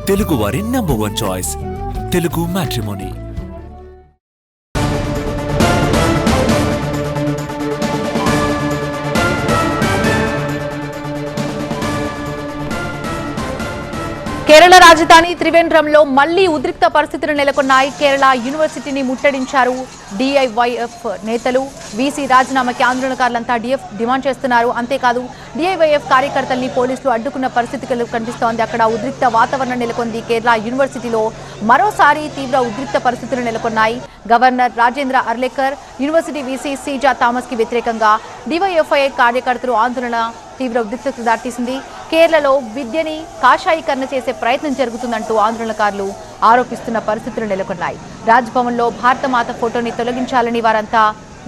తెలుగు వారి number 1 choice Telugu matrimony. Kerala రాజధాని త్రివేంద్రంలో మళ్లీ ఉద్రిక్త పరిస్థితులు నెలకొన్నాయి. కేరళ యూనివర్సిటీని ముట్టడించారు డిఐవైఎఫ్ నేతలు. వీసీ రాజీనామాకి ఆందోళనకారులంతా డిమాండ్ చేస్తున్నారు. అంతేకాదు డిఐవైఎఫ్ కార్యకర్తల్ని పోలీసులు అడ్డుకున్న పరిస్థితి కనిపిస్తోంది. అక్కడ ఉద్రిక్త వాతావరణం నెలకొంది. కేరళ యూనివర్సిటీలో మరోసారి తీవ్ర ఉద్రిక్త పరిస్థితులు నెలకొన్నాయి. Governor Rajendra Arlekar, university VC Ciza Thomas కి వ్యతిరేకంగా డివైఎఫ్ఐ కార్యకర్తలు ఆందోళన తీవ్ర ఉద్రిక్తతకు దారితీసింది. కేరళలో విద్యని కాషాయీకరణ చేసే ప్రయత్నం జరుగుతుందంటూ ఆందోళనకారులు ఆరోపిస్తున్న పరిస్థితులు నెలకొన్నాయి. రాజ్భవన్లో భారతమాత ఫోటోని తొలగించాలని వారంతా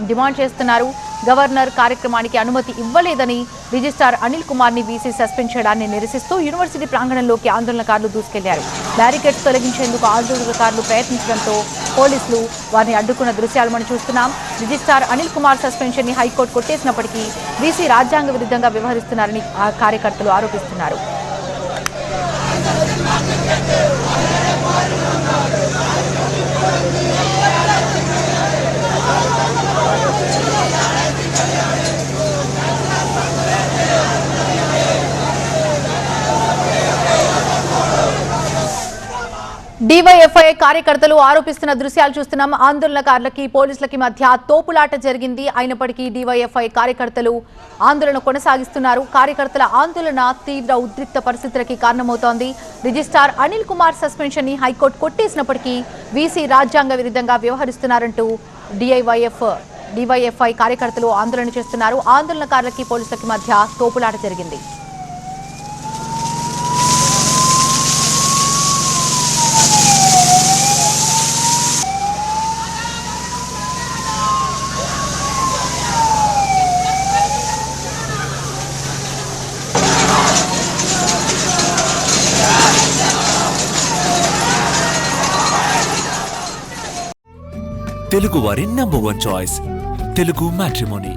డిమాండ్ చేస్తున్నారు. గవర్నర్ కార్యక్రమానికి అనుమతి ఇవ్వలేదని రిజిస్ట్రార్ అనిల్ కుమార్ ని వీసీ సస్పెండ్ చేయడాన్ని నిరసిస్తూ యూనివర్సిటీ ప్రాంగణంలోకి ఆందోళనకారులు దూసుకెళ్లారు. బ్యారికేడ్స్ తొలగించేందుకు ఆందోళనకారులు ప్రయత్నించడంతో పోలీసులు వారిని అడ్డుకున్న దృశ్యాలు మనం చూస్తున్నాం. రిజిస్ట్రార్ అనిల్ కుమార్ సస్పెన్షన్ ని హైకోర్టు కొట్టేసినప్పటికీ వీసీ రాజ్యాంగ విరుద్ధంగా వ్యవహరిస్తున్నారని కార్యకర్తలు ఆరోపిస్తున్నారు. డివైఎఫ్ఐ కార్యకర్తలు ఆరోపిస్తున్న దృశ్యాలు చూస్తున్నాం. ఆందోళనకారులకి పోలీసులకి మధ్య తోపులాట జరిగింది. అయినప్పటికీ డివైఎఫ్ఐ కార్యకర్తలు ఆందోళన కొనసాగిస్తున్నారు. కార్యకర్తల ఆందోళన తీవ్ర ఉద్రిక్త పరిస్థితులకి కారణమవుతోంది. రిజిస్ట్రార్ అనిల్ కుమార్ సస్పెన్షన్ ని హైకోర్టు కొట్టేసినప్పటికీ వీసీ రాజ్యాంగ విరుద్ధంగా వ్యవహరిస్తున్నారంటూ డివైఎఫ్ఐ కార్యకర్తలు ఆందోళన చేస్తున్నారు. ఆందోళనకారులకి పోలీసులకి మధ్య తోపులాట జరిగింది. తెలుగు వారి నంబర్ 1 చాయిస్ తెలుగు మ్యాట్రిమోనీ.